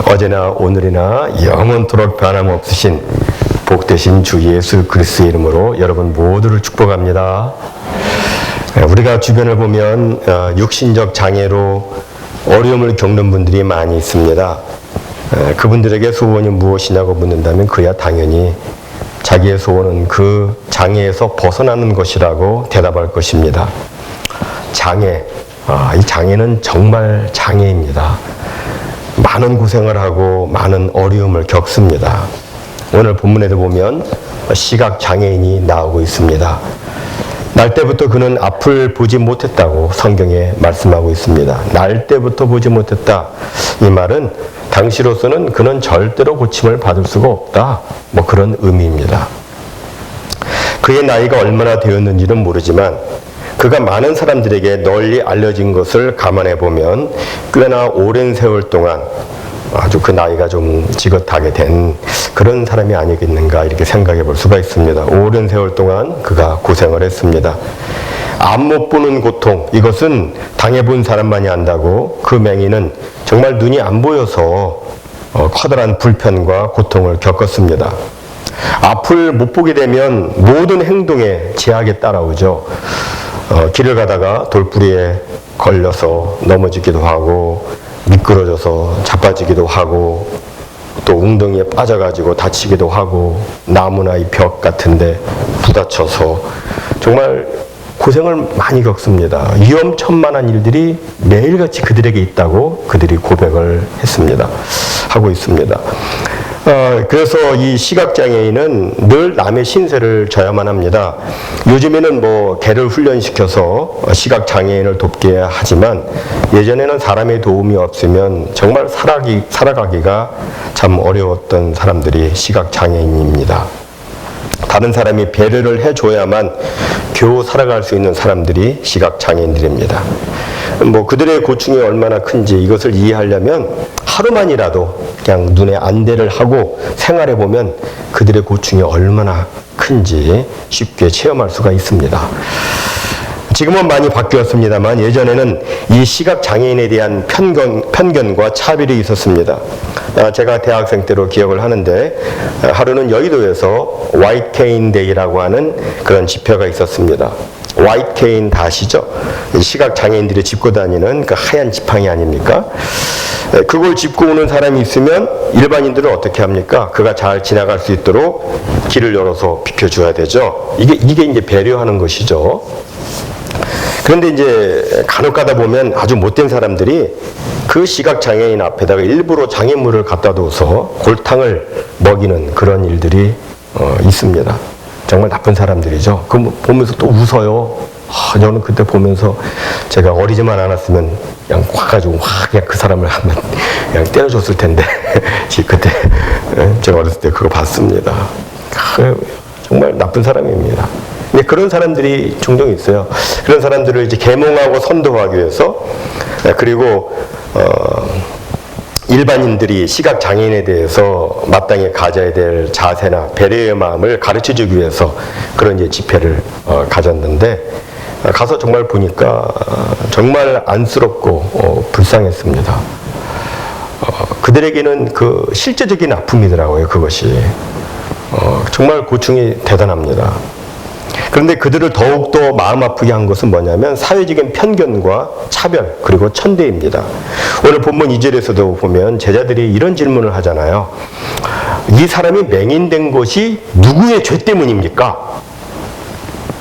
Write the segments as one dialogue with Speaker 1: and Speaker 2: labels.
Speaker 1: 어제나 오늘이나 영원토록 변함없으신 복되신 주 예수 그리스도의 이름으로 여러분 모두를 축복합니다. 우리가 주변을 보면 육신적 장애로 어려움을 겪는 분들이 많이 있습니다. 그분들에게 소원이 무엇이냐고 묻는다면 그야 당연히 자기의 소원은 그 장애에서 벗어나는 것이라고 대답할 것입니다. 장애, 이 장애는 정말 장애입니다. 많은 고생을 하고 많은 어려움을 겪습니다. 오늘 본문에도 보면 시각장애인이 나오고 있습니다. 날 때부터 그는 앞을 보지 못했다고 성경에 말씀하고 있습니다. 날 때부터 보지 못했다. 이 말은 당시로서는 그는 절대로 고침을 받을 수가 없다. 그런 의미입니다. 그의 나이가 얼마나 되었는지는 모르지만 그가 많은 사람들에게 널리 알려진 것을 감안해 보면 꽤나 오랜 세월 동안 아주 그 나이가 좀 지긋하게 된 그런 사람이 아니겠는가 이렇게 생각해 볼 수가 있습니다. 오랜 세월 동안 그가 고생을 했습니다. 앞 못 보는 고통, 이것은 당해본 사람만이 안다고 그 맹인은 정말 눈이 안 보여서 커다란 불편과 고통을 겪었습니다. 앞을 못 보게 되면 모든 행동에 제약이 따라오죠. 길을 가다가 돌부리에 걸려서 넘어지기도 하고 미끄러져서 자빠지기도 하고 또 웅덩이에 빠져가지고 다치기도 하고 나무나 이 벽 같은데 부딪혀서 정말 고생을 많이 겪습니다. 위험천만한 일들이 매일같이 그들에게 있다고 그들이 고백을 하고 있습니다. 그래서 이 시각장애인은 늘 남의 신세를 져야만 합니다. 요즘에는 개를 훈련시켜서 시각장애인을 돕게 하지만 예전에는 사람의 도움이 없으면 정말 살아가기가 참 어려웠던 사람들이 시각장애인입니다. 다른 사람이 배려를 해줘야만 겨우 살아갈 수 있는 사람들이 시각장애인들입니다. 그들의 고충이 얼마나 큰지 이것을 이해하려면 하루만이라도 그냥 눈에 안대를 하고 생활해 보면 그들의 고충이 얼마나 큰지 쉽게 체험할 수가 있습니다. 지금은 많이 바뀌었습니다만 예전에는 이 시각장애인에 대한 편견과 차별이 있었습니다. 제가 대학생 때로 기억을 하는데 하루는 여의도에서 화이트 케인 데이라고 하는 그런 집회가 있었습니다. 화이트 케인 다 아시죠? 시각장애인들이 짚고 다니는 그 하얀 지팡이 아닙니까? 그걸 짚고 오는 사람이 있으면 일반인들은 어떻게 합니까? 그가 잘 지나갈 수 있도록 길을 열어서 비켜줘야 되죠. 이게 이제 배려하는 것이죠. 그런데 이제 간혹 가다 보면 아주 못된 사람들이 그 시각장애인 앞에다가 일부러 장애물을 갖다 둬서 골탕을 먹이는 그런 일들이 있습니다. 정말 나쁜 사람들이죠. 그거 보면서 또 웃어요. 저는 그때 보면서 제가 어리지만 않았으면 그냥 와가지고 그냥 그 사람을 한번 그냥 때려줬을 텐데 그때 제가 어렸을 때 그거 봤습니다. 정말 나쁜 사람입니다. 근데 그런 사람들이 종종 있어요. 그런 사람들을 이제 계몽하고 선도하기 위해서 그리고 일반인들이 시각장애인에 대해서 마땅히 가져야 될 자세나 배려의 마음을 가르쳐주기 위해서 그런 이제 집회를 가졌는데 가서 정말 보니까 정말 안쓰럽고 불쌍했습니다. 그들에게는 그 실제적인 아픔이더라고요. 그것이 정말 고충이 대단합니다. 그런데 그들을 더욱더 마음 아프게 한 것은 뭐냐면 사회적인 편견과 차별 그리고 천대입니다. 오늘 본문 2절에서도 보면 제자들이 이런 질문을 하잖아요. 이 사람이 맹인된 것이 누구의 죄 때문입니까?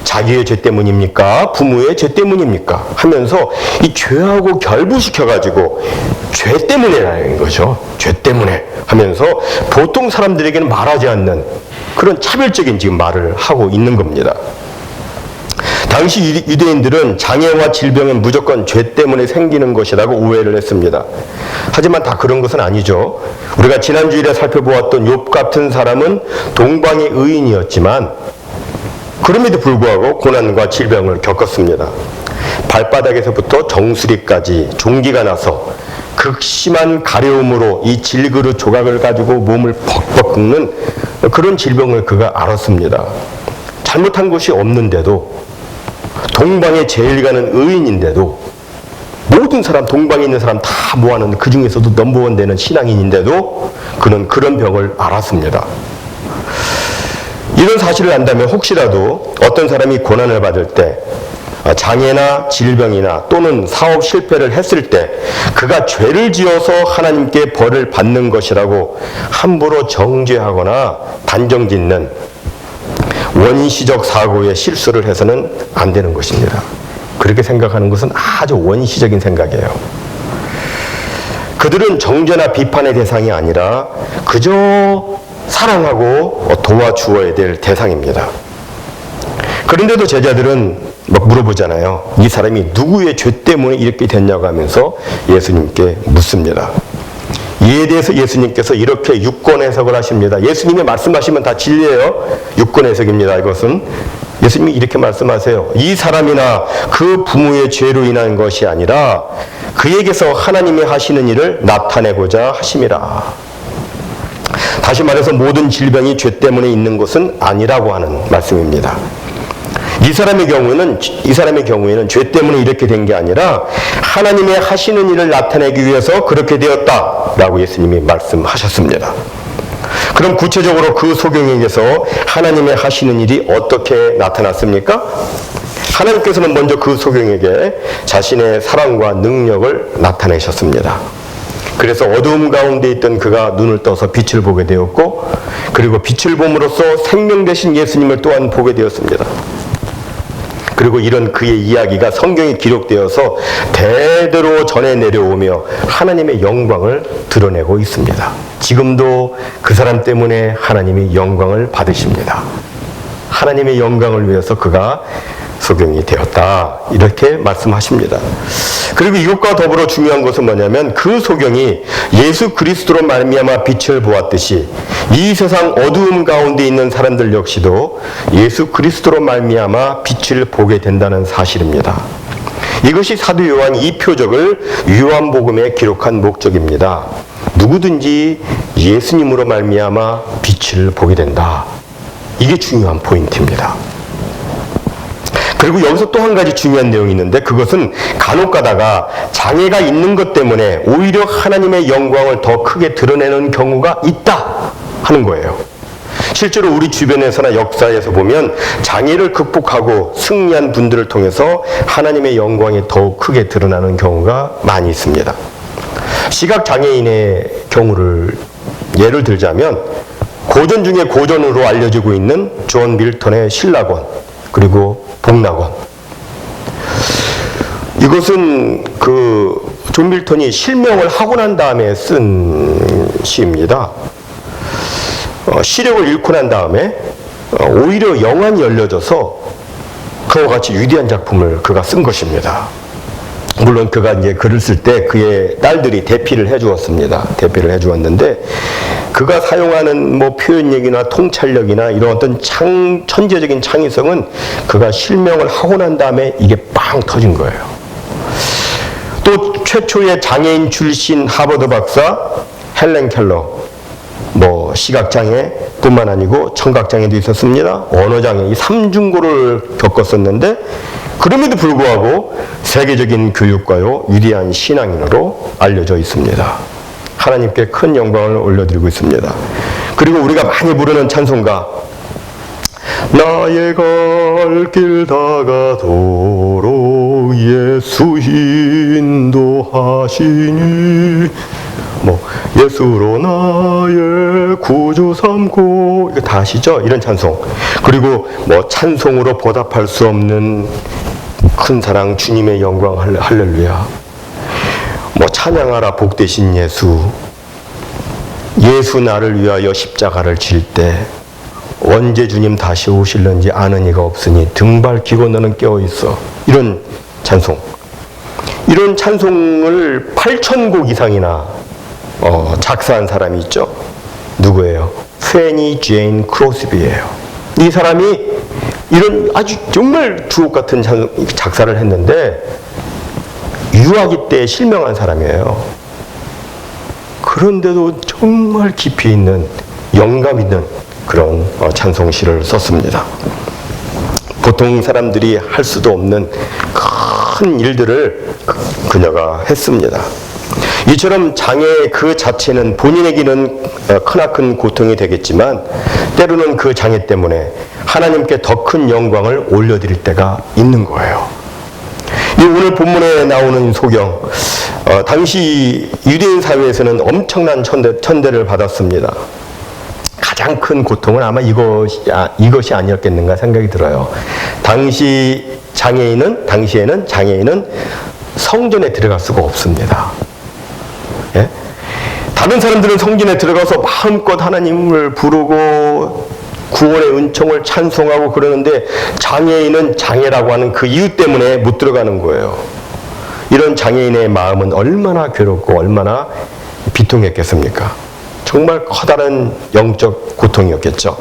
Speaker 1: 자기의 죄 때문입니까? 부모의 죄 때문입니까? 하면서 이 죄하고 결부시켜가지고 죄 때문에라는 거죠. 죄 때문에 하면서 보통 사람들에게는 말하지 않는 그런 차별적인 지금 말을 하고 있는 겁니다. 당시 유대인들은 장애와 질병은 무조건 죄 때문에 생기는 것이라고 오해를 했습니다. 하지만 다 그런 것은 아니죠. 우리가 지난주일에 살펴보았던 욥 같은 사람은 동방의 의인이었지만 그럼에도 불구하고 고난과 질병을 겪었습니다. 발바닥에서부터 정수리까지 종기가 나서 극심한 가려움으로 이 질그릇 조각을 가지고 몸을 벅벅 긁는 그런 질병을 그가 앓았습니다. 잘못한 것이 없는데도 동방에 제일 가는 의인인데도 모든 사람, 동방에 있는 사람 다 모아놓은 그 중에서도 넘버원 되는 신앙인인데도 그는 그런 병을 앓았습니다. 이런 사실을 안다면 혹시라도 어떤 사람이 고난을 받을 때, 장애나 질병이나 또는 사업 실패를 했을 때 그가 죄를 지어서 하나님께 벌을 받는 것이라고 함부로 정죄하거나 단정짓는 원시적 사고의 실수를 해서는 안 되는 것입니다. 그렇게 생각하는 것은 아주 원시적인 생각이에요. 그들은 정죄나 비판의 대상이 아니라 그저 사랑하고 도와주어야 될 대상입니다. 그런데도 제자들은 막 물어보잖아요. 이 사람이 누구의 죄 때문에 이렇게 됐냐고 하면서 예수님께 묻습니다. 이에 대해서 예수님께서 이렇게 유권 해석을 하십니다. 예수님이 말씀하시면 다 진리예요. 유권 해석입니다. 이것은 예수님이 이렇게 말씀하세요. 이 사람이나 그 부모의 죄로 인한 것이 아니라 그에게서 하나님이 하시는 일을 나타내고자 하심이라. 다시 말해서 모든 질병이 죄 때문에 있는 것은 아니라고 하는 말씀입니다. 이 사람의 경우에는 죄 때문에 이렇게 된 게 아니라 하나님의 하시는 일을 나타내기 위해서 그렇게 되었다라고 예수님이 말씀하셨습니다. 그럼 구체적으로 그 소경에게서 하나님의 하시는 일이 어떻게 나타났습니까? 하나님께서는 먼저 그 소경에게 자신의 사랑과 능력을 나타내셨습니다. 그래서 어두움 가운데 있던 그가 눈을 떠서 빛을 보게 되었고, 그리고 빛을 봄으로써 생명 되신 예수님을 또한 보게 되었습니다. 그리고 이런 그의 이야기가 성경에 기록되어서 대대로 전해 내려오며 하나님의 영광을 드러내고 있습니다. 지금도 그 사람 때문에 하나님이 영광을 받으십니다. 하나님의 영광을 위해서 그가 소경이 되었다, 이렇게 말씀하십니다. 그리고 이것과 더불어 중요한 것은 뭐냐면 그 소경이 예수 그리스도로 말미암아 빛을 보았듯이 이 세상 어두움 가운데 있는 사람들 역시도 예수 그리스도로 말미암아 빛을 보게 된다는 사실입니다. 이것이 사도 요한이 이 표적을 요한복음에 기록한 목적입니다. 누구든지 예수님으로 말미암아 빛을 보게 된다. 이게 중요한 포인트입니다. 그리고 여기서 또 한 가지 중요한 내용이 있는데, 그것은 간혹 가다가 장애가 있는 것 때문에 오히려 하나님의 영광을 더 크게 드러내는 경우가 있다 하는 거예요. 실제로 우리 주변에서나 역사에서 보면 장애를 극복하고 승리한 분들을 통해서 하나님의 영광이 더욱 크게 드러나는 경우가 많이 있습니다. 시각장애인의 경우를 예를 들자면 고전 중에 고전으로 알려지고 있는 존 밀턴의 신라권, 그리고 복락원. 이것은 존 밀턴이 실명을 하고 난 다음에 쓴 시입니다. 시력을 잃고 난 다음에 오히려 영안이 열려져서 그와 같이 위대한 작품을 그가 쓴 것입니다. 물론 그가 이제 글을 쓸 때 그의 딸들이 대피를 해주었습니다. 대피를 해주었는데 그가 사용하는 표현력이나 통찰력이나 이런 어떤 천재적인 창의성은 그가 실명을 하고 난 다음에 이게 빵 터진 거예요. 또 최초의 장애인 출신 하버드 박사 헬렌 켈러, 시각장애 뿐만 아니고 청각장애도 있었습니다. 언어장애, 이 삼중고를 겪었었는데 그럼에도 불구하고 세계적인 교육가요, 위대한 신앙인으로 알려져 있습니다. 하나님께 큰 영광을 올려드리고 있습니다. 그리고 우리가 많이 부르는 찬송가, 나의 갈 길 다가도록 예수 인도하시니, 예수로 나의 구주 삼고, 이거 다 아시죠? 이런 찬송. 그리고 찬송으로 보답할 수 없는 큰 사랑 주님의 영광 할렐루야. 찬양하라 복되신 예수. 예수 나를 위하여 십자가를 질 때 언제 주님 다시 오실는지 아는 이가 없으니 등 밝히고 너는 깨어있어. 이런 찬송. 이런 찬송을 8,000곡 이상이나 작사한 사람이 있죠. 누구예요? 페니 제인 크로스비예요. 이 사람이 이런 아주 정말 주옥 같은 작사를 했는데 유아기 때 실명한 사람이에요. 그런데도 정말 깊이 있는, 영감 있는 그런 찬송시를 썼습니다. 보통 사람들이 할 수도 없는 큰 큰 일들을 그녀가 했습니다. 이처럼 장애 그 자체는 본인에게는 크나큰 고통이 되겠지만 때로는 그 장애 때문에 하나님께 더 큰 영광을 올려드릴 때가 있는 거예요. 이 오늘 본문에 나오는 소경, 당시 유대인 사회에서는 엄청난 천대를 받았습니다. 가장 큰 고통은 아마 이것이 아니었겠는가 생각이 들어요. 당시에는 장애인은 성전에 들어갈 수가 없습니다. 예? 다른 사람들은 성전에 들어가서 마음껏 하나님을 부르고 구원의 은총을 찬송하고 그러는데 장애인은 장애라고 하는 그 이유 때문에 못 들어가는 거예요. 이런 장애인의 마음은 얼마나 괴롭고 얼마나 비통했겠습니까? 정말 커다란 영적 고통이었겠죠.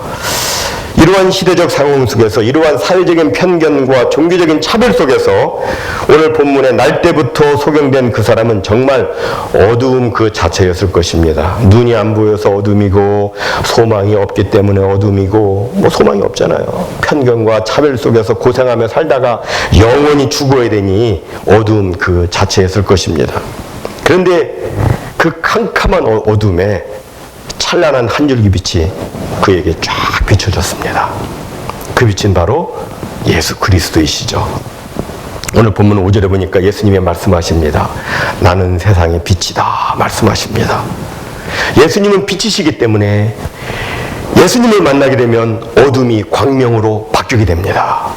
Speaker 1: 이러한 시대적 상황 속에서, 이러한 사회적인 편견과 종교적인 차별 속에서 오늘 본문의 날 때부터 소경된 그 사람은 정말 어두움 그 자체였을 것입니다. 눈이 안 보여서 어둠이고, 소망이 없기 때문에 어둠이고, 소망이 없잖아요. 편견과 차별 속에서 고생하며 살다가 영원히 죽어야 되니 어두움 그 자체였을 것입니다. 그런데 그 캄캄한 어둠에 찬란한 한 줄기 빛이 그에게 쫙 비춰졌습니다. 그 빛은 바로 예수 그리스도이시죠. 오늘 본문 5절에 보니까 예수님이 말씀하십니다. 나는 세상의 빛이다 말씀하십니다. 예수님은 빛이시기 때문에 예수님을 만나게 되면 어둠이 광명으로 바뀌게 됩니다.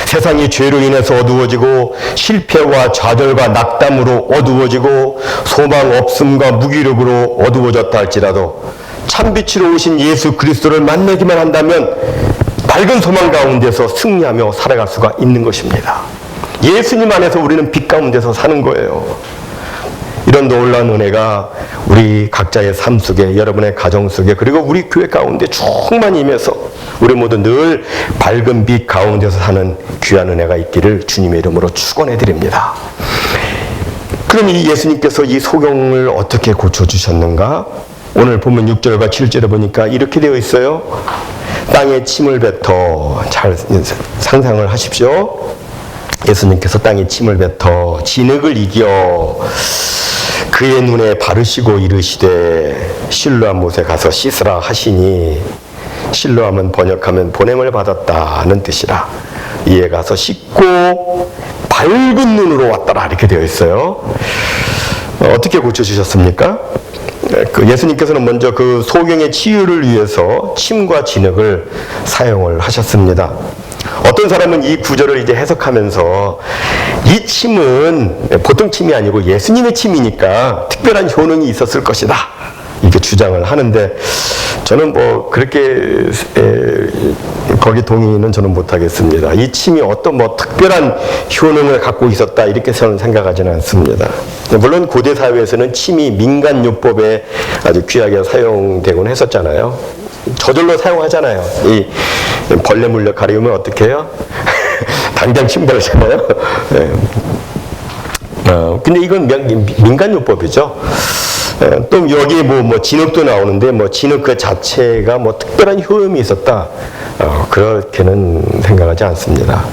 Speaker 1: 세상이 죄로 인해서 어두워지고 실패와 좌절과 낙담으로 어두워지고 소망 없음과 무기력으로 어두워졌다 할지라도 참빛으로 오신 예수 그리스도를 만나기만 한다면 밝은 소망 가운데서 승리하며 살아갈 수가 있는 것입니다. 예수님 안에서 우리는 빛 가운데서 사는 거예요. 이런 놀라운 은혜가 우리 각자의 삶 속에, 여러분의 가정 속에, 그리고 우리 교회 가운데 충만히 임해서 우리 모두 늘 밝은 빛 가운데서 사는 귀한 은혜가 있기를 주님의 이름으로 축원해 드립니다. 그럼 이 예수님께서 이 소경을 어떻게 고쳐주셨는가? 오늘 본문 6절과 7절에 보니까 이렇게 되어 있어요. 땅에 침을 뱉어, 잘 상상을 하십시오. 예수님께서 땅에 침을 뱉어 진흙을 이겨 그의 눈에 바르시고 이르시되 실로암 못에 가서 씻으라 하시니, 실로암은 번역하면 보냄을 받았다는 뜻이라. 이에 가서 씻고 밝은 눈으로 왔더라 이렇게 되어 있어요. 어떻게 고쳐주셨습니까? 예수님께서는 먼저 그 소경의 치유를 위해서 침과 진흙을 사용을 하셨습니다. 어떤 사람은 이 구절을 이제 해석하면서 이 침은 보통 침이 아니고 예수님의 침이니까 특별한 효능이 있었을 것이다 이렇게 주장을 하는데, 저는 그렇게 거기 동의는 저는 못하겠습니다. 이 침이 어떤 특별한 효능을 갖고 있었다 이렇게 저는 생각하지는 않습니다. 물론 고대 사회에서는 침이 민간요법에 아주 귀하게 사용되곤 했었잖아요. 저절로 사용하잖아요. 이 벌레 물려 가리우면 어떻게 해요? 당장 침 바르잖아요. 네. 근데 이건 민간요법이죠. 또 여기 진흙도 나오는데 진흙 그 자체가 특별한 효험이 있었다, 그렇게는 생각하지 않습니다.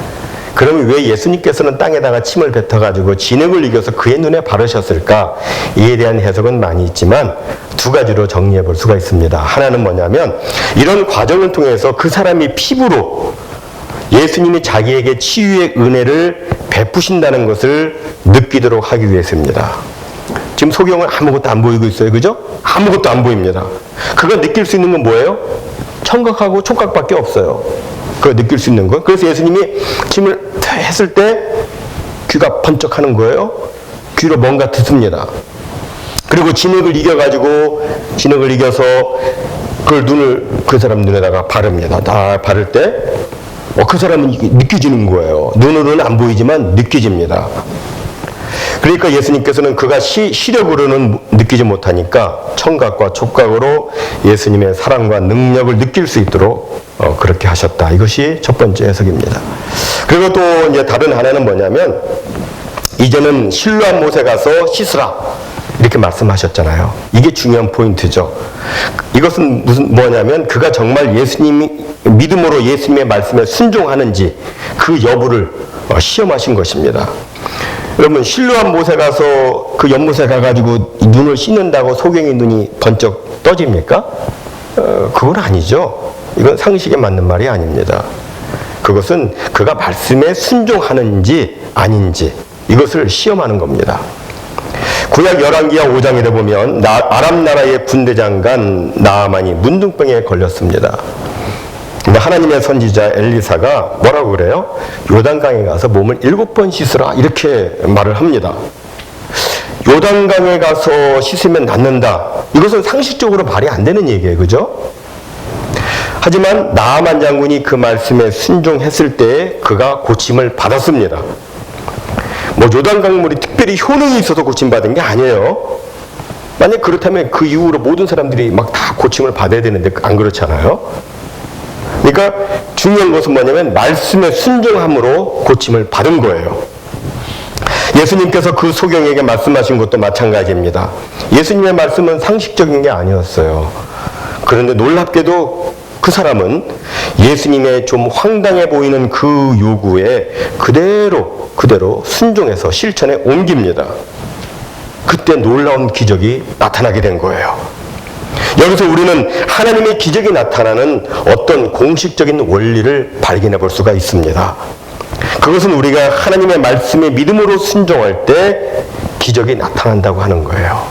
Speaker 1: 그러면 왜 예수님께서는 땅에다가 침을 뱉어가지고 진흙을 이겨서 그의 눈에 바르셨을까? 이에 대한 해석은 많이 있지만 두 가지로 정리해 볼 수가 있습니다. 하나는 뭐냐면, 이런 과정을 통해서 그 사람이 피부로 예수님이 자기에게 치유의 은혜를 베푸신다는 것을 느끼도록 하기 위해서입니다. 지금 소경은 아무것도 안 보이고 있어요. 그죠? 아무것도 안 보입니다. 그가 느낄 수 있는 건 뭐예요? 청각하고 촉각밖에 없어요. 그거 느낄 수 있는 건. 그래서 예수님이 침을 했을 때 귀가 번쩍하는 거예요. 귀로 뭔가 듣습니다. 그리고 진흙을 이겨서 그걸 그 사람 눈에다가 바릅니다. 다 바를 때 그 사람은 느껴지는 거예요. 눈으로는 안 보이지만 느껴집니다. 그러니까 예수님께서는 그가 시력으로는 느끼지 못하니까 청각과 촉각으로 예수님의 사랑과 능력을 느낄 수 있도록 그렇게 하셨다. 이것이 첫 번째 해석입니다. 그리고 또 이제 다른 하나는 뭐냐면, 이제는 실로암 못에 가서 씻으라 이렇게 말씀하셨잖아요. 이게 중요한 포인트죠. 이것은 뭐냐면, 그가 정말 믿음으로 예수님의 말씀에 순종하는지 그 여부를 시험하신 것입니다. 여러분, 실로암 못에 가서 그 연못에 가가지고 눈을 씻는다고 소경이 눈이 번쩍 떠집니까? 그건 아니죠. 이건 상식에 맞는 말이 아닙니다. 그것은 그가 말씀에 순종하는지 아닌지 이것을 시험하는 겁니다. 구약 열왕기하 5장에 보면 아람 나라의 군대장관 나아만이 문둥병에 걸렸습니다. 근데 하나님의 선지자 엘리사가 뭐라고 그래요? 요단강에 가서 몸을 7번 씻으라 이렇게 말을 합니다. 요단강에 가서 씻으면 낫는다. 이것은 상식적으로 말이 안 되는 얘기예요. 그죠? 하지만 나아만 장군이 그 말씀에 순종했을 때 그가 고침을 받았습니다. 뭐 요단강물이 특별히 효능이 있어서 고침받은 게 아니에요. 만약 그렇다면 그 이후로 모든 사람들이 막 다 고침을 받아야 되는데 안 그렇잖아요. 그러니까 중요한 것은 뭐냐면 말씀에 순종함으로 고침을 받은 거예요. 예수님께서 그 소경에게 말씀하신 것도 마찬가지입니다. 예수님의 말씀은 상식적인 게 아니었어요. 그런데 놀랍게도 그 사람은 예수님의 좀 황당해 보이는 그 요구에 그대로 순종해서 실천에 옮깁니다. 그때 놀라운 기적이 나타나게 된 거예요. 여기서 우리는 하나님의 기적이 나타나는 어떤 공식적인 원리를 발견해 볼 수가 있습니다. 그것은 우리가 하나님의 말씀에 믿음으로 순종할 때 기적이 나타난다고 하는 거예요.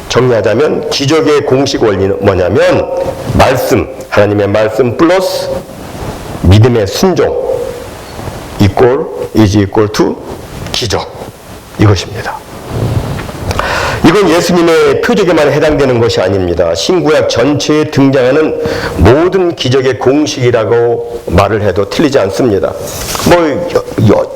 Speaker 1: 정리하자면 기적의 공식 원리는 뭐냐면 하나님의 말씀 플러스 믿음의 순종 is equal to 기적, 이것입니다. 이건 예수님의 표적에만 해당되는 것이 아닙니다. 신구약 전체에 등장하는 모든 기적의 공식이라고 말을 해도 틀리지 않습니다.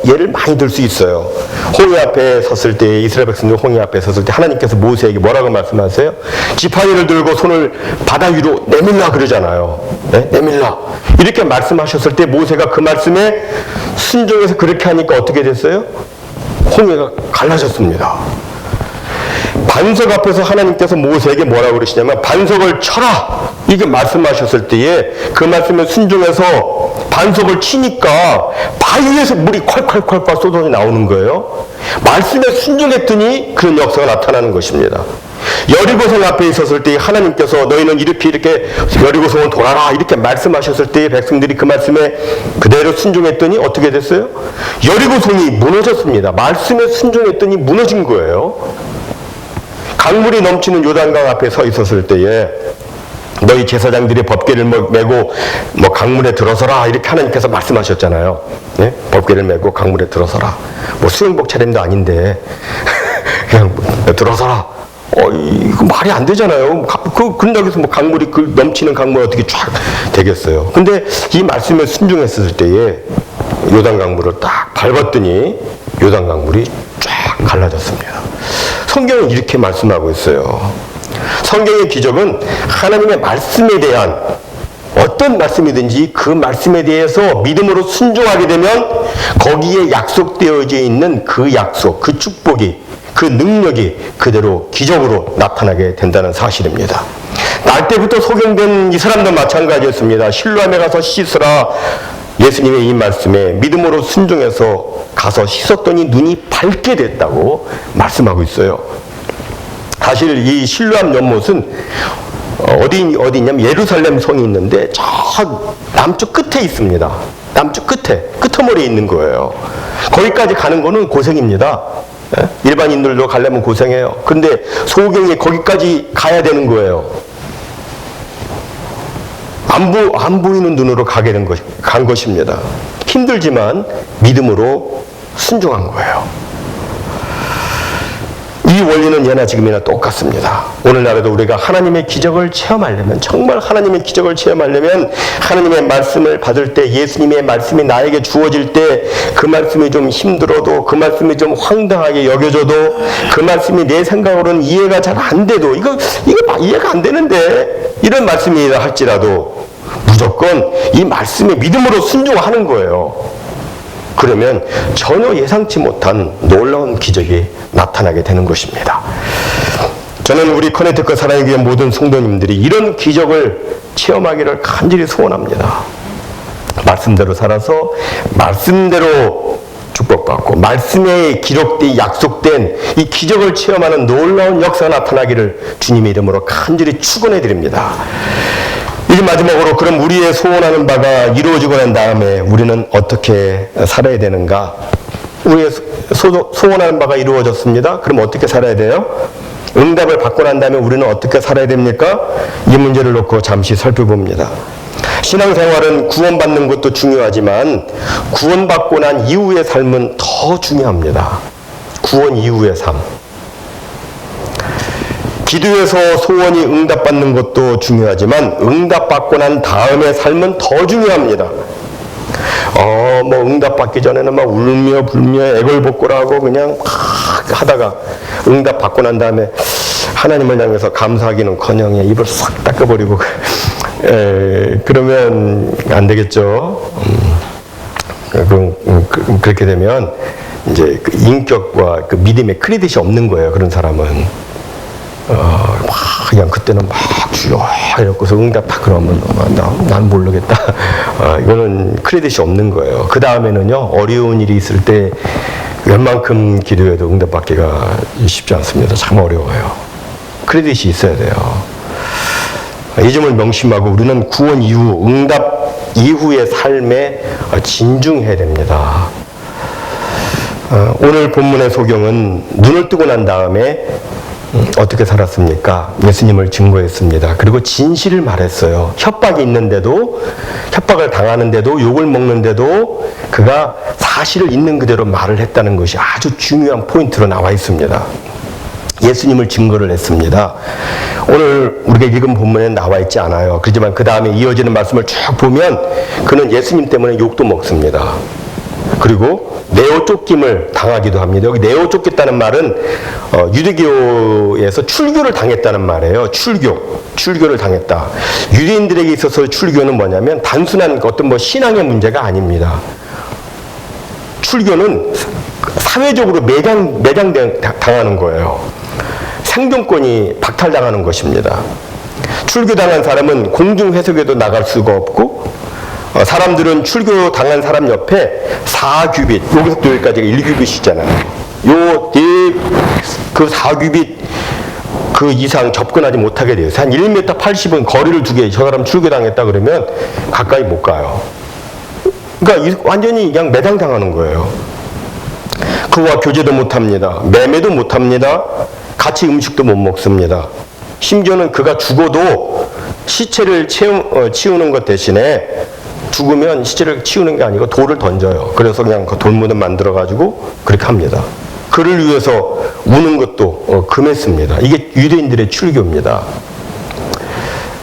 Speaker 1: 예를 많이 들 수 있어요. 홍해 앞에 섰을 때, 이스라엘 백성들 홍해 앞에 섰을 때 하나님께서 모세에게 뭐라고 말씀하세요? 지팡이를 들고 손을 바다 위로 내밀라 그러잖아요. 네? 내밀라. 이렇게 말씀하셨을 때 모세가 그 말씀에 순종해서 그렇게 하니까 어떻게 됐어요? 홍해가 갈라졌습니다. 반석 앞에서 하나님께서 모세에게 뭐라고 그러시냐면 반석을 쳐라 이렇게 말씀하셨을 때에 그 말씀에 순종해서 반석을 치니까 바위에서 물이 콸콸콸콸 쏟아져 나오는 거예요. 말씀에 순종했더니 그런 역사가 나타나는 것입니다. 여리고성 앞에 있었을 때 하나님께서 너희는 이렇게 여리고성을 돌아라 이렇게 말씀하셨을 때 백성들이 그 말씀에 그대로 순종했더니 어떻게 됐어요? 여리고성이 무너졌습니다. 말씀에 순종했더니 무너진 거예요. 강물이 넘치는 요단강 앞에 서 있었을 때에 너희 제사장들이 법궤를 메고 강물에 들어서라 이렇게 하나님께서 말씀하셨잖아요. 네? 법궤를 메고 강물에 들어서라. 수영복 차림도 아닌데 그냥 들어서라. 이거 말이 안 되잖아요. 근데 여기서 강물이 넘치는 강물이 어떻게 쫙 되겠어요. 근데 이 말씀에 순종했을 때에 요단강물을 딱 밟았더니 요단강물이 쫙 갈라졌습니다. 성경은 이렇게 말씀하고 있어요. 성경의 기적은 하나님의 말씀에 대한 어떤 말씀이든지 그 말씀에 대해서 믿음으로 순종하게 되면 거기에 약속되어져 있는 그 약속, 그 축복이, 그 능력이 그대로 기적으로 나타나게 된다는 사실입니다. 날 때부터 소경된 이 사람도 마찬가지였습니다. 실로암에 가서 씻으라. 예수님의 이 말씀에 믿음으로 순종해서 가서 씻었더니 눈이 밝게 됐다고 말씀하고 있어요. 사실 이 실로암 연못은 어디냐면 예루살렘 성이 있는데 저 남쪽 끝에 있습니다. 남쪽 끄트머리에 있는 거예요. 거기까지 가는 거는 고생입니다. 일반인들도 가려면 고생해요. 근데 소경이 거기까지 가야 되는 거예요. 안 보이는 눈으로 간 것입니다. 힘들지만 믿음으로 순종한 거예요. 이 원리는 예나 지금이나 똑같습니다. 오늘날에도 우리가 하나님의 기적을 체험하려면, 정말 하나님의 기적을 체험하려면 하나님의 말씀을 받을 때, 예수님의 말씀이 나에게 주어질 때 그 말씀이 좀 힘들어도, 그 말씀이 좀 황당하게 여겨져도, 그 말씀이 내 생각으로는 이해가 잘 안 돼도 이거 이해가 안 되는데 이런 말씀이라 할지라도 무조건 이 말씀에 믿음으로 순종하는 거예요. 그러면 전혀 예상치 못한 놀라운 기적이 나타나게 되는 것입니다. 저는 우리 커넥트컷 사랑의 교회 모든 성도님들이 이런 기적을 체험하기를 간절히 소원합니다. 말씀대로 살아서 말씀대로 축복 축복받고 말씀에 기록된 약속된 이 기적을 체험하는 놀라운 역사가 나타나기를 주님의 이름으로 간절히 축원해 드립니다. 이제 마지막으로 그럼 우리의 소원하는 바가 이루어지고 난 다음에 우리는 어떻게 살아야 되는가? 우리의 소원하는 바가 이루어졌습니다. 그럼 어떻게 살아야 돼요? 응답을 받고 난 다음에 우리는 어떻게 살아야 됩니까? 이 문제를 놓고 잠시 살펴봅니다. 신앙생활은 구원받는 것도 중요하지만 구원받고 난 이후의 삶은 더 중요합니다. 구원 이후의 삶. 기도에서 소원이 응답받는 것도 중요하지만 응답받고 난 다음의 삶은 더 중요합니다. 뭐 응답받기 전에는 막 울며 불며 애걸복걸하고 그냥 막 하다가 응답받고 난 다음에 하나님을 향해서 감사하기는커녕 입을 싹 닦아버리고 그러면 안 되겠죠. 그렇게 되면 이제 그 인격과 그 믿음의 크레딧이 없는 거예요. 그런 사람은 그냥 그때는 막 주여 이러고서 응답 다 그러면 난 모르겠다. 이거는 크레딧이 없는 거예요. 그 다음에는요, 어려운 일이 있을 때 웬만큼 기도해도 응답받기가 쉽지 않습니다. 참 어려워요. 크레딧이 있어야 돼요. 이 점을 명심하고 우리는 구원 이후, 응답 이후의 삶에 진중해야 됩니다. 오늘 본문의 소경은 눈을 뜨고 난 다음에 어떻게 살았습니까? 예수님을 증거했습니다. 그리고 진실을 말했어요. 협박이 있는데도, 협박을 당하는데도, 욕을 먹는데도 그가 사실을 있는 그대로 말을 했다는 것이 아주 중요한 포인트로 나와 있습니다. 예수님을 증거를 했습니다. 오늘 우리가 읽은 본문에 나와 있지 않아요. 그렇지만 그 다음에 이어지는 말씀을 쭉 보면 그는 예수님 때문에 욕도 먹습니다. 그리고 내어 쫓김을 당하기도 합니다. 여기 내어 쫓겼다는 말은 유대교에서 출교를 당했다는 말이에요. 출교를 당했다. 유대인들에게 있어서 출교는 뭐냐면 단순한 어떤 뭐 신앙의 문제가 아닙니다. 출교는 사회적으로 매장당하는 거예요. 생존권이 박탈당하는 것입니다. 출교당한 사람은 공중회석에도 나갈 수가 없고 사람들은 출교 당한 사람 옆에 4규빗, 여기서부터 여기까지가 1규빗이잖아요. 그 4규빗 그 이상 접근하지 못하게 돼요. 한 1m 80은 거리를 두게 저 사람 출교당했다 그러면 가까이 못 가요. 그러니까 완전히 그냥 매장당하는 거예요. 그와 교제도 못합니다. 매매도 못합니다. 같이 음식도 못 먹습니다. 심지어는 그가 죽어도 시체를 치우는 것 대신에 죽으면 시체를 치우는 게 아니고 돌을 던져요. 그래서 그냥 그 돌무덤 만들어가지고 그렇게 합니다. 그를 위해서 우는 것도 금했습니다. 이게 유대인들의 출교입니다.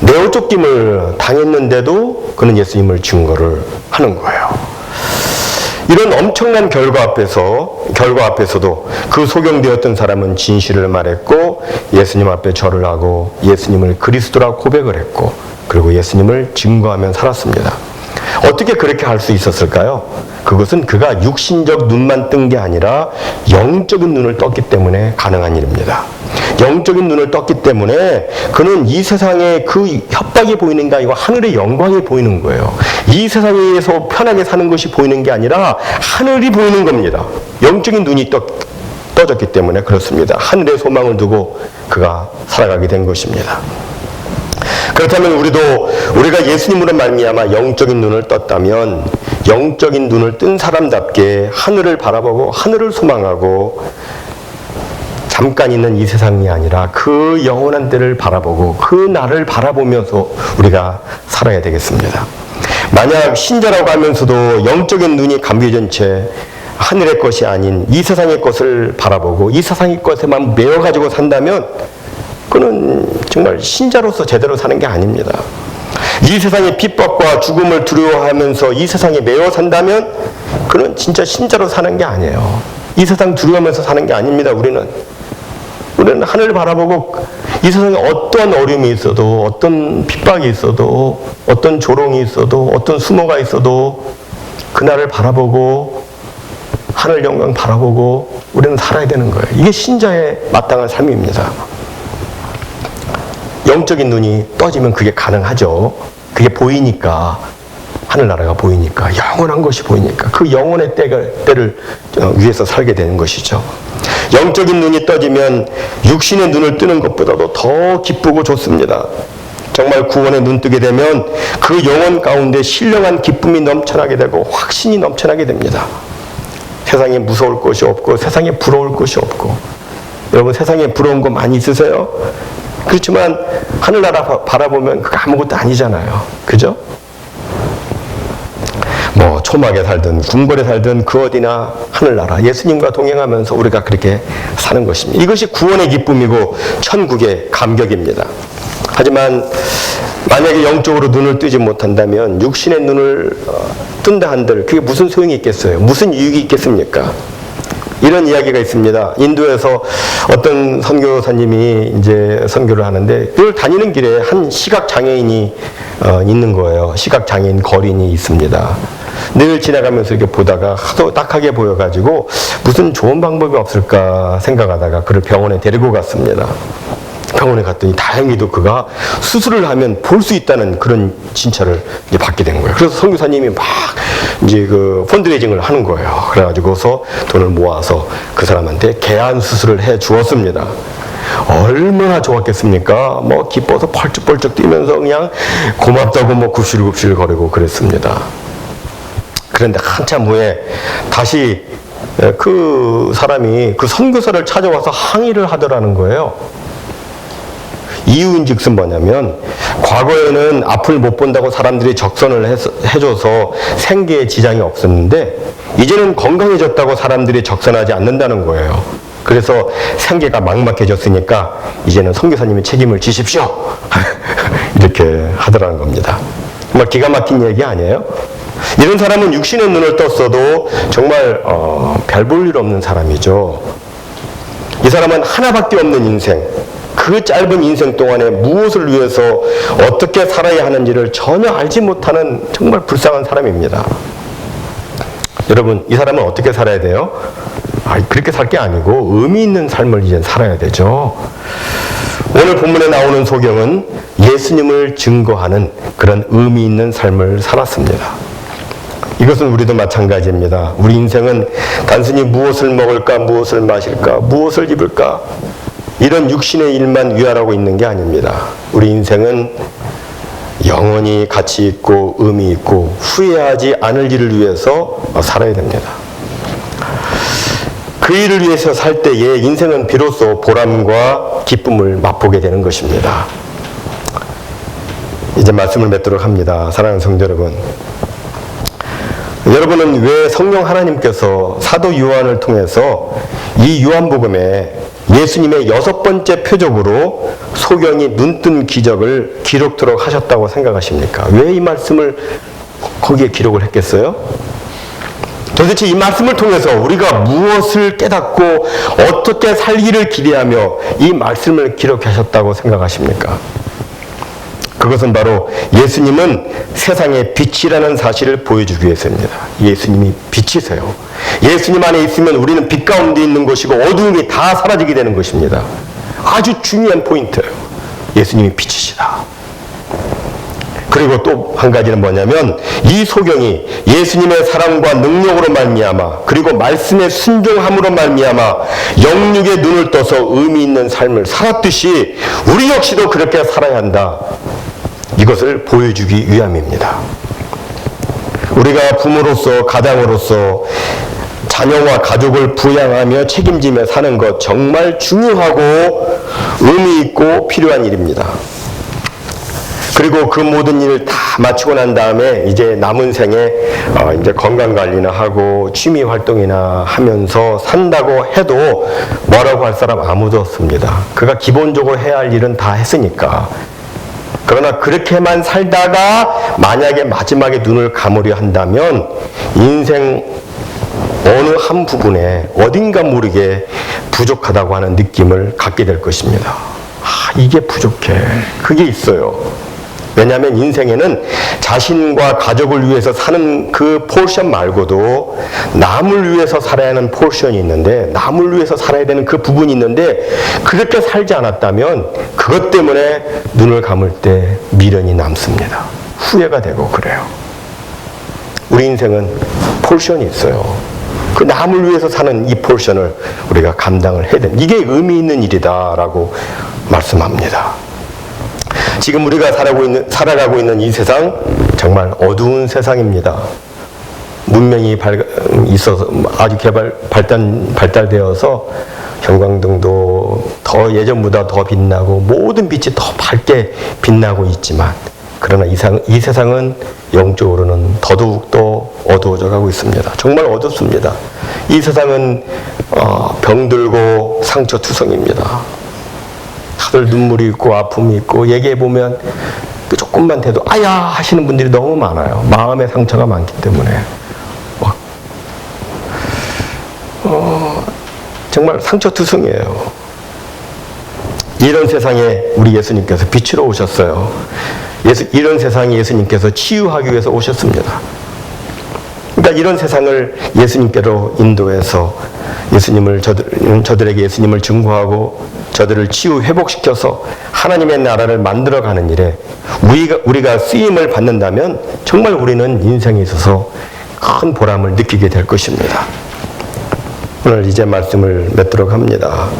Speaker 1: 내어 쫓김을 당했는데도 그는 예수님을 증거를 하는 거예요. 이런 엄청난 결과 앞에서도 그 소경되었던 사람은 진실을 말했고 예수님 앞에 절을 하고 예수님을 그리스도라고 고백을 했고 그리고 예수님을 증거하며 살았습니다. 어떻게 그렇게 할 수 있었을까요? 그것은 그가 육신적 눈만 뜬 게 아니라 영적인 눈을 떴기 때문에 가능한 일입니다. 영적인 눈을 떴기 때문에 그는 이 세상에 그 협박이 보이는 게 아니고 하늘의 영광이 보이는 거예요. 이 세상에서 편하게 사는 것이 보이는 게 아니라 하늘이 보이는 겁니다. 영적인 눈이 떠졌기 때문에 그렇습니다. 하늘의 소망을 두고 그가 살아가게 된 것입니다. 그렇다면 우리가 예수님으로 말미암아 영적인 눈을 떴다면 영적인 눈을 뜬 사람답게 하늘을 바라보고 하늘을 소망하고 잠깐 있는 이 세상이 아니라 그 영원한 때를 바라보고 그 날을 바라보면서 우리가 살아야 되겠습니다. 만약 신자라고 하면서도 영적인 눈이 감겨진 채 하늘의 것이 아닌 이 세상의 것을 바라보고 이 세상의 것에만 매여가지고 산다면 그는 정말 신자로서 제대로 사는 게 아닙니다. 이 세상의 핍박과 죽음을 두려워하면서 이 세상에 매여 산다면 그는 진짜 신자로 사는 게 아니에요. 이 세상 두려워하면서 사는 게 아닙니다. 우리는 하늘을 바라보고 이 세상에 어떤 어려움이 있어도 어떤 핍박이 있어도 어떤 조롱이 있어도 어떤 수모가 있어도 그날을 바라보고 하늘 영광 바라보고 우리는 살아야 되는 거예요. 이게 신자의 마땅한 삶입니다. 영적인 눈이 떠지면 그게 가능하죠. 그게 보이니까 하늘나라가 보이니까, 영원한 것이 보이니까 그 영원의 때를 위해서 살게 되는 것이죠. 영적인 눈이 떠지면 육신의 눈을 뜨는 것보다도 더 기쁘고 좋습니다. 정말 구원의 눈 뜨게 되면 그 영혼 가운데 신령한 기쁨이 넘쳐나게 되고 확신이 넘쳐나게 됩니다. 세상에 무서울 것이 없고 세상에 부러울 것이 없고. 여러분, 세상에 부러운 거 많이 있으세요? 그렇지만 하늘나라 바라보면 그거 아무것도 아니잖아요. 그죠? 뭐 초막에 살든 궁궐에 살든 그 어디나 하늘나라 예수님과 동행하면서 우리가 그렇게 사는 것입니다. 이것이 구원의 기쁨이고 천국의 감격입니다. 하지만 만약에 영적으로 눈을 뜨지 못한다면 육신의 눈을 뜬다 한들 그게 무슨 소용이 있겠어요? 무슨 유익이 있겠습니까? 이런 이야기가 있습니다. 인도에서 어떤 선교사님이 이제 선교를 하는데 그걸 다니는 길에 한 시각장애인이 있는 거예요. 시각장애인 거린이 있습니다. 늘 지나가면서 이렇게 보다가 하도 딱하게 보여가지고 무슨 좋은 방법이 없을까 생각하다가 그를 병원에 데리고 갔습니다. 병원에 갔더니 다행히도 그가 수술을 하면 볼 수 있다는 그런 진찰을 이제 받게 된 거예요. 그래서 선교사님이 막 이제 그 펀드레이징을 하는 거예요. 그래가지고서 돈을 모아서 그 사람한테 개안 수술을 해 주었습니다. 얼마나 좋았겠습니까? 뭐 기뻐서 펄쩍펄쩍 뛰면서 그냥 고맙다고 뭐 굽실굽실 거리고 그랬습니다. 그런데 한참 후에 다시 그 사람이 그 선교사를 찾아와서 항의를 하더라는 거예요. 이유인즉슨 뭐냐면 과거에는 앞을 못 본다고 사람들이 적선을 해줘서 생계에 지장이 없었는데 이제는 건강해졌다고 사람들이 적선하지 않는다는 거예요. 그래서 생계가 막막해졌으니까 이제는 선교사님이 책임을 지십시오. 이렇게 하더라는 겁니다. 정말 기가 막힌 얘기 아니에요? 이런 사람은 육신의 눈을 떴어도 정말 별 볼 일 없는 사람이죠. 이 사람은 하나밖에 없는 인생, 그 짧은 인생 동안에 무엇을 위해서 어떻게 살아야 하는지를 전혀 알지 못하는 정말 불쌍한 사람입니다. 여러분, 이 사람은 어떻게 살아야 돼요? 그렇게 살 게 아니고 의미 있는 삶을 이제 살아야 되죠. 오늘 본문에 나오는 소경은 예수님을 증거하는 그런 의미 있는 삶을 살았습니다. 이것은 우리도 마찬가지입니다. 우리 인생은 단순히 무엇을 먹을까, 무엇을 마실까, 무엇을 입을까 이런 육신의 일만 위하라고 있는 게 아닙니다. 우리 인생은 영원히 가치 있고 의미 있고 후회하지 않을 일을 위해서 살아야 됩니다. 그 일을 위해서 살 때에 인생은 비로소 보람과 기쁨을 맛보게 되는 것입니다. 이제 말씀을 맺도록 합니다. 사랑하는 성도 여러분, 여러분은 왜 성령 하나님께서 사도 요한을 통해서 이 요한복음에 예수님의 6번째 표적으로 소경이 눈뜬 기적을 기록토록 하셨다고 생각하십니까? 왜 이 말씀을 거기에 기록을 했겠어요? 도대체 이 말씀을 통해서 우리가 무엇을 깨닫고 어떻게 살기를 기대하며 이 말씀을 기록하셨다고 생각하십니까? 그것은 바로 예수님은 세상의 빛이라는 사실을 보여주기 위해서입니다. 예수님이 빛이세요. 예수님 안에 있으면 우리는 빛 가운데 있는 것이고 어두움이 다 사라지게 되는 것입니다. 아주 중요한 포인트예요. 예수님이 빛이시다. 그리고 또 한 가지는 뭐냐면 이 소경이 예수님의 사랑과 능력으로 말미암아 그리고 말씀의 순종함으로 말미암아 영육의 눈을 떠서 의미 있는 삶을 살았듯이 우리 역시도 그렇게 살아야 한다. 이것을 보여주기 위함입니다. 우리가 부모로서 가장으로서 자녀와 가족을 부양하며 책임지며 사는 것 정말 중요하고 의미 있고 필요한 일입니다. 그리고 그 모든 일을 다 마치고 난 다음에 이제 남은 생에 이제 건강 관리나 하고 취미 활동이나 하면서 산다고 해도 뭐라고 할 사람 아무도 없습니다. 그가 기본적으로 해야 할 일은 다 했으니까. 그러나 그렇게만 살다가 만약에 마지막에 눈을 감으려 한다면 인생 어느 한 부분에 어딘가 모르게 부족하다고 하는 느낌을 갖게 될 것입니다. 이게 부족해. 그게 있어요. 왜냐하면 인생에는 자신과 가족을 위해서 사는 그 포션 말고도 남을 위해서 살아야 하는 포션이 있는데 남을 위해서 살아야 되는 그 부분이 있는데 그렇게 살지 않았다면 그것 때문에 눈을 감을 때 미련이 남습니다. 후회가 되고 그래요. 우리 인생은 포션이 있어요. 그 남을 위해서 사는 이 포션을 우리가 감당을 해야 됩니다. 이게 의미 있는 일이다라고 말씀합니다. 지금 우리가 살아가고 있는 이 세상, 정말 어두운 세상입니다. 문명이 있어서 아주 발달되어서 형광등도 더 예전보다 더 빛나고 모든 빛이 더 밝게 빛나고 있지만, 그러나 이 세상은 영적으로는 더더욱 더 어두워져 가고 있습니다. 정말 어둡습니다. 이 세상은 병들고 상처투성입니다. 다들 눈물이 있고 아픔이 있고, 얘기해 보면 조금만 돼도 아야 하시는 분들이 너무 많아요. 마음의 상처가 많기 때문에 정말 상처투성이에요. 이런 세상에 우리 예수님께서 빛으로 오셨어요. 이런 세상에 예수님께서 치유하기 위해서 오셨습니다. 그러니까 이런 세상을 예수님께로 인도해서 저들에게 예수님을 증거하고 저들을 치유 회복시켜서 하나님의 나라를 만들어가는 일에 우리가 쓰임을 받는다면 정말 우리는 인생에 있어서 큰 보람을 느끼게 될 것입니다. 오늘 이제 말씀을 맺도록 합니다.